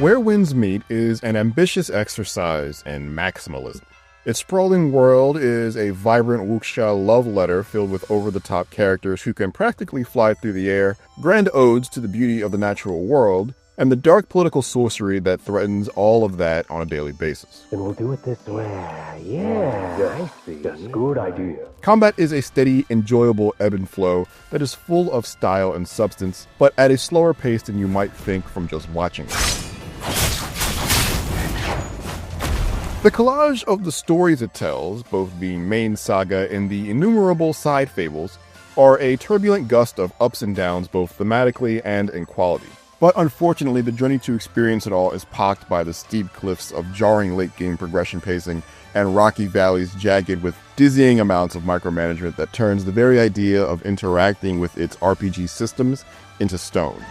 Where Winds Meet is an ambitious exercise in maximalism. Its sprawling world is a vibrant wuxia love letter filled with over-the-top characters who can practically fly through the air, grand odes to the beauty of the natural world, and the dark political sorcery that threatens all of that on a daily basis. And we'll do it this way. Yeah, I see. That's a good idea. Combat is a steady, enjoyable ebb and flow that is full of style and substance, but at a slower pace than you might think from just watching it. The collage of the stories it tells, both the main saga and the innumerable side fables, are a turbulent gust of ups and downs both thematically and in quality. But unfortunately, the journey to experience it all is pocked by the steep cliffs of jarring late-game progression pacing and rocky valleys jagged with dizzying amounts of micromanagement that turns the very idea of interacting with its RPG systems into stone.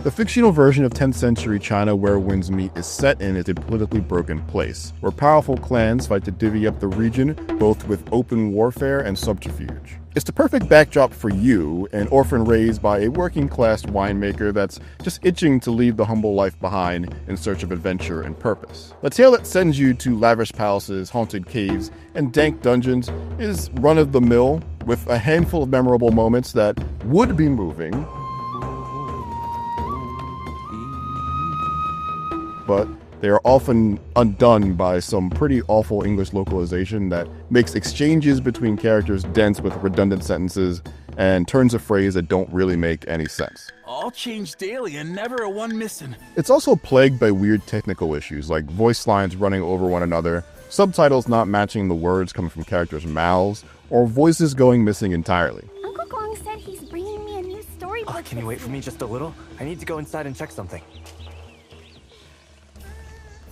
The fictional version of 10th century China Where Winds Meet is set in a politically broken place, where powerful clans fight to divvy up the region, both with open warfare and subterfuge. It's the perfect backdrop for you, an orphan raised by a working-class winemaker that's just itching to leave the humble life behind in search of adventure and purpose. The tale that sends you to lavish palaces, haunted caves, and dank dungeons is run-of-the-mill, with a handful of memorable moments that would be moving, but they are often undone by some pretty awful English localization that makes exchanges between characters dense with redundant sentences and turns of phrase that don't really make any sense. All change daily and never a one missing. It's also plagued by weird technical issues like voice lines running over one another, subtitles not matching the words coming from characters' mouths, or voices going missing entirely. Uncle Gong said he's bringing me a new storybook. Can you wait for me just a little? I need to go inside and check something.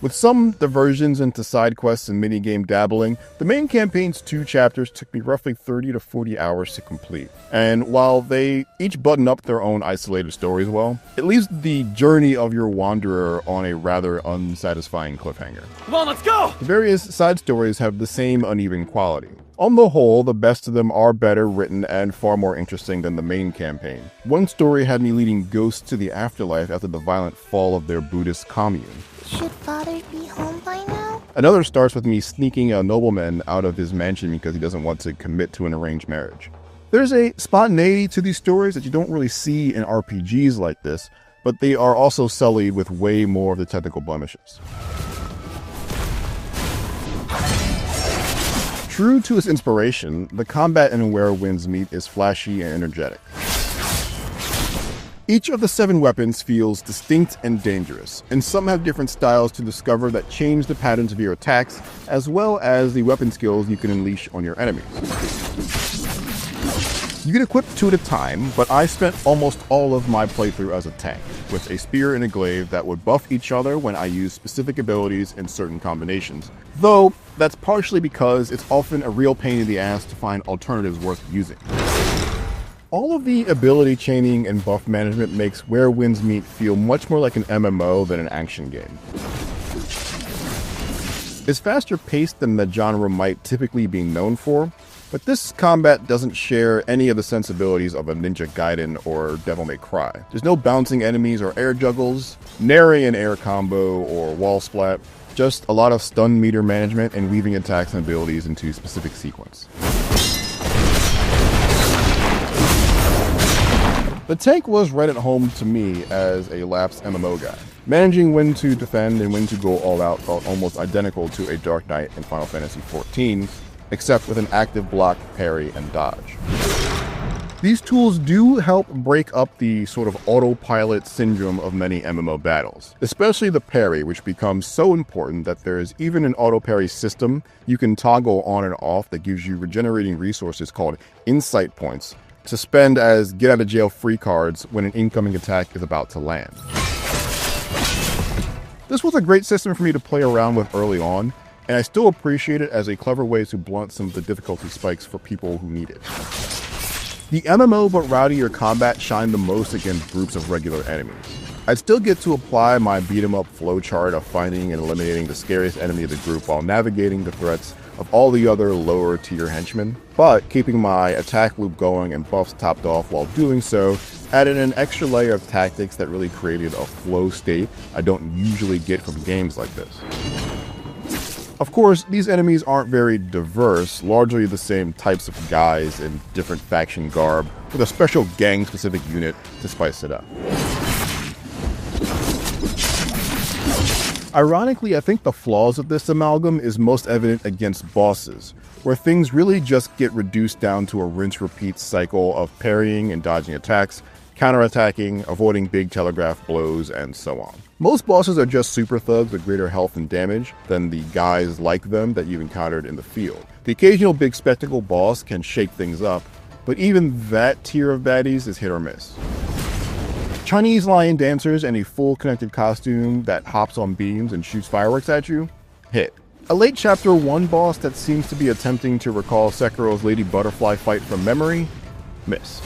With some diversions into side quests and minigame dabbling, the main campaign's 2 chapters took me roughly 30 to 40 hours to complete. And while they each button up their own isolated stories well, it leaves the journey of your wanderer on a rather unsatisfying cliffhanger. Come on, let's go! The various side stories have the same uneven quality. On the whole, the best of them are better written and far more interesting than the main campaign. One story had me leading ghosts to the afterlife after the violent fall of their Buddhist commune. Should father be home by now? Another starts with me sneaking a nobleman out of his mansion because he doesn't want to commit to an arranged marriage. There's a spontaneity to these stories that you don't really see in RPGs like this, but they are also sullied with way more of the technical blemishes. True to its inspiration, the combat in Where Winds Meet is flashy and energetic. Each of the 7 weapons feels distinct and dangerous, and some have different styles to discover that change the patterns of your attacks, as well as the weapon skills you can unleash on your enemies. You can equip 2 at a time, but I spent almost all of my playthrough as a tank, with a spear and a glaive that would buff each other when I used specific abilities in certain combinations, though that's partially because it's often a real pain in the ass to find alternatives worth using. All of the ability chaining and buff management makes Where Winds Meet feel much more like an MMO than an action game. It's faster paced than the genre might typically be known for, but this combat doesn't share any of the sensibilities of a Ninja Gaiden or Devil May Cry. There's no bouncing enemies or air juggles, nary an air combo or wall splat, just a lot of stun meter management and weaving attacks and abilities into specific sequence. The tank was right at home to me as a lapsed MMO guy. Managing when to defend and when to go all out felt almost identical to a Dark Knight in Final Fantasy XIV, except with an active block, parry, and dodge. These tools do help break up the sort of autopilot syndrome of many MMO battles, especially the parry, which becomes so important that there is even an auto parry system you can toggle on and off that gives you regenerating resources called insight points to spend as get-out-of-jail-free cards when an incoming attack is about to land. This was a great system for me to play around with early on, and I still appreciate it as a clever way to blunt some of the difficulty spikes for people who need it. The MMO but rowdier combat shined the most against groups of regular enemies. I'd still get to apply my beat-em-up flowchart of finding and eliminating the scariest enemy of the group while navigating the threats of all the other lower tier henchmen, but keeping my attack loop going and buffs topped off while doing so added an extra layer of tactics that really created a flow state I don't usually get from games like this. Of course, these enemies aren't very diverse, largely the same types of guys in different faction garb, with a special gang-specific unit to spice it up. Ironically, I think the flaws of this amalgam is most evident against bosses, where things really just get reduced down to a rinse-repeat cycle of parrying and dodging attacks, counterattacking, avoiding big telegraph blows, and so on. Most bosses are just super thugs with greater health and damage than the guys like them that you've encountered in the field. The occasional big spectacle boss can shake things up, but even that tier of baddies is hit or miss. Chinese lion dancers in a full connected costume that hops on beams and shoots fireworks at you? Hit. A late chapter 1 boss that seems to be attempting to recall Sekiro's Lady Butterfly fight from memory? Miss.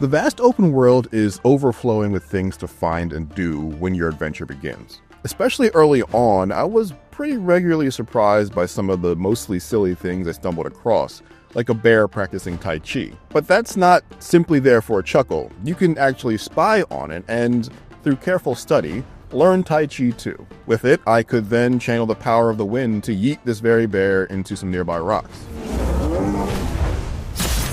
The vast open world is overflowing with things to find and do when your adventure begins. Especially early on, I was pretty regularly surprised by some of the mostly silly things I stumbled across, like a bear practicing Tai Chi. But that's not simply there for a chuckle. You can actually spy on it and, through careful study, learn Tai Chi too. With it, I could then channel the power of the wind to yeet this very bear into some nearby rocks. Once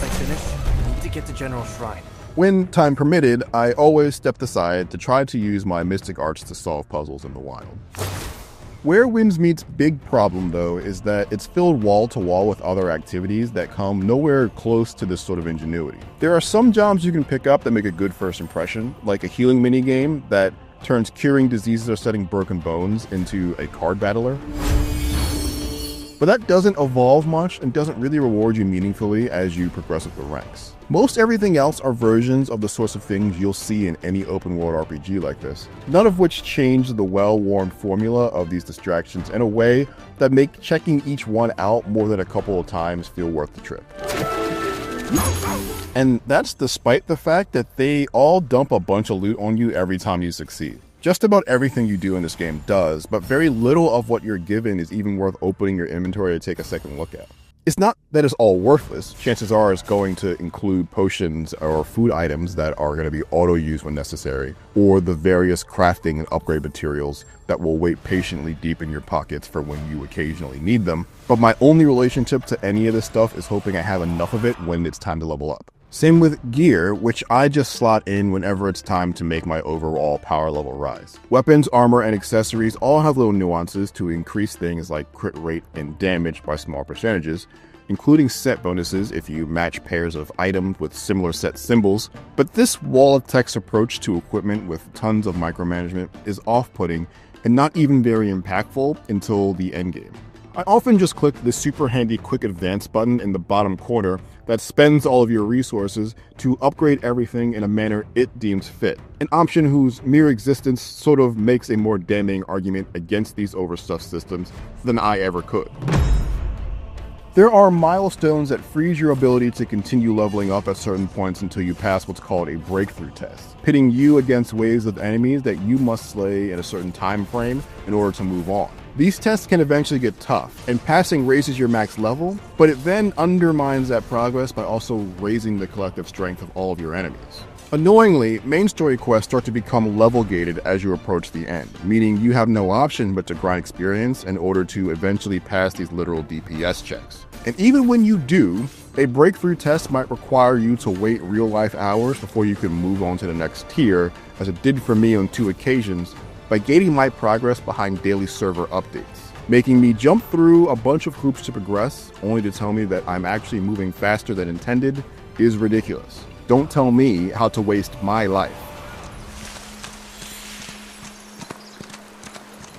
I finish, I need to get to General Shrine. When time permitted, I always stepped aside to try to use my mystic arts to solve puzzles in the wild. Where Winds meets big problem, though, is that it's filled wall to wall with other activities that come nowhere close to this sort of ingenuity. There are some jobs you can pick up that make a good first impression, like a healing minigame that turns curing diseases or setting broken bones into a card battler. But that doesn't evolve much and doesn't really reward you meaningfully as you progress up the ranks. Most everything else are versions of the sorts of things you'll see in any open world RPG like this, none of which change the well-worn formula of these distractions in a way that make checking each one out more than a couple of times feel worth the trip. And that's despite the fact that they all dump a bunch of loot on you every time you succeed. Just about everything you do in this game does, but very little of what you're given is even worth opening your inventory to take a second look at. It's not that it's all worthless. Chances are it's going to include potions or food items that are going to be auto-used when necessary, or the various crafting and upgrade materials that will wait patiently deep in your pockets for when you occasionally need them. But my only relationship to any of this stuff is hoping I have enough of it when it's time to level up. Same with gear, which I just slot in whenever it's time to make my overall power level rise. Weapons, armor, and accessories all have little nuances to increase things like crit rate and damage by small percentages, including set bonuses if you match pairs of items with similar set symbols. But this wall of text approach to equipment with tons of micromanagement is off-putting and not even very impactful until the endgame. I often just click the super handy quick advance button in the bottom corner that spends all of your resources to upgrade everything in a manner it deems fit, an option whose mere existence sort of makes a more damning argument against these overstuffed systems than I ever could. There are milestones that freeze your ability to continue leveling up at certain points until you pass what's called a breakthrough test, pitting you against waves of enemies that you must slay in a certain time frame in order to move on. These tests can eventually get tough, and passing raises your max level, but it then undermines that progress by also raising the collective strength of all of your enemies. Annoyingly, main story quests start to become level gated as you approach the end, meaning you have no option but to grind experience in order to eventually pass these literal DPS checks. And even when you do, a breakthrough test might require you to wait real-life hours before you can move on to the next tier, as it did for me on 2 occasions, by gating my progress behind daily server updates, making me jump through a bunch of hoops to progress, only to tell me that I'm actually moving faster than intended, is ridiculous. Don't tell me how to waste my life.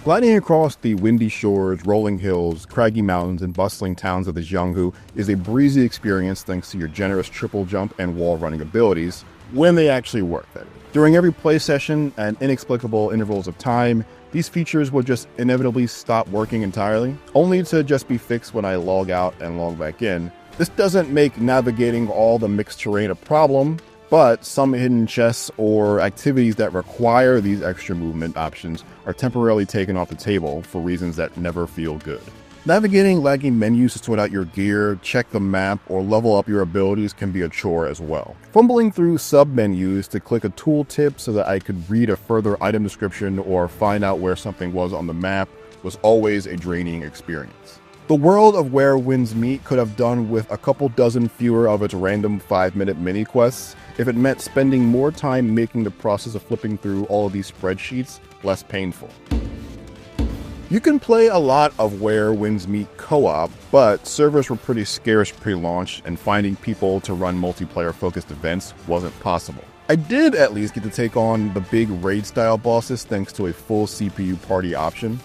Gliding across the windy shores, rolling hills, craggy mountains, and bustling towns of the Xionghu is a breezy experience thanks to your generous triple jump and wall running abilities, when they actually work, that is. During every play session, at inexplicable intervals of time, these features will just inevitably stop working entirely, only to just be fixed when I log out and log back in. This doesn't make navigating all the mixed terrain a problem, But some hidden chests or activities that require these extra movement options are temporarily taken off the table for reasons that never feel good. Navigating lagging menus to sort out your gear, check the map, or level up your abilities can be a chore as well. Fumbling through sub-menus to click a tooltip so that I could read a further item description or find out where something was on the map was always a draining experience. The world of Where Winds Meet could have done with a couple dozen fewer of its random 5-minute mini-quests if it meant spending more time making the process of flipping through all of these spreadsheets less painful. You can play a lot of Where Winds Meet co-op, but servers were pretty scarce pre-launch, and finding people to run multiplayer-focused events wasn't possible. I did at least get to take on the big raid-style bosses thanks to a full CPU party option.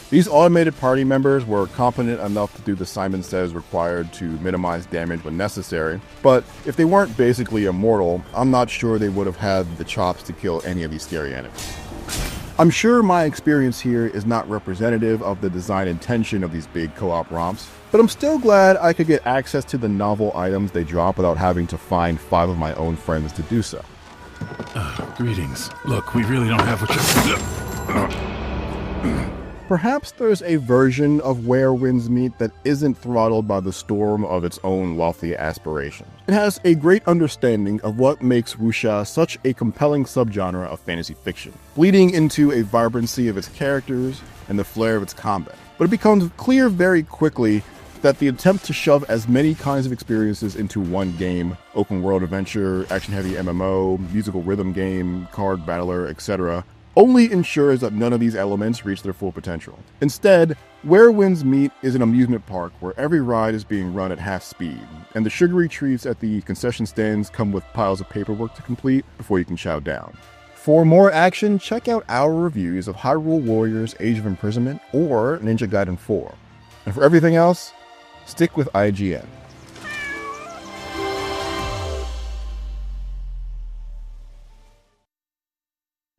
These automated party members were competent enough to do the Simon Says required to minimize damage when necessary, but if they weren't basically immortal, I'm not sure they would have had the chops to kill any of these scary enemies. I'm sure my experience here is not representative of the design intention of these big co-op romps, but I'm still glad I could get access to the novel items they drop without having to find 5 of my own friends to do so. Greetings. Look, we really don't have what you... Perhaps there's a version of Where Winds Meet that isn't throttled by the storm of its own lofty aspirations. It has a great understanding of what makes wuxia such a compelling subgenre of fantasy fiction, bleeding into a vibrancy of its characters and the flair of its combat. But it becomes clear very quickly that the attempt to shove as many kinds of experiences into one game, open world adventure, action-heavy MMO, musical rhythm game, card battler, etc., only ensures that none of these elements reach their full potential. Instead, Where Winds Meet is an amusement park where every ride is being run at half speed, and the sugary treats at the concession stands come with piles of paperwork to complete before you can chow down. For more action, check out our reviews of Hyrule Warriors Age of Imprisonment or Ninja Gaiden 4. And for everything else, stick with IGN.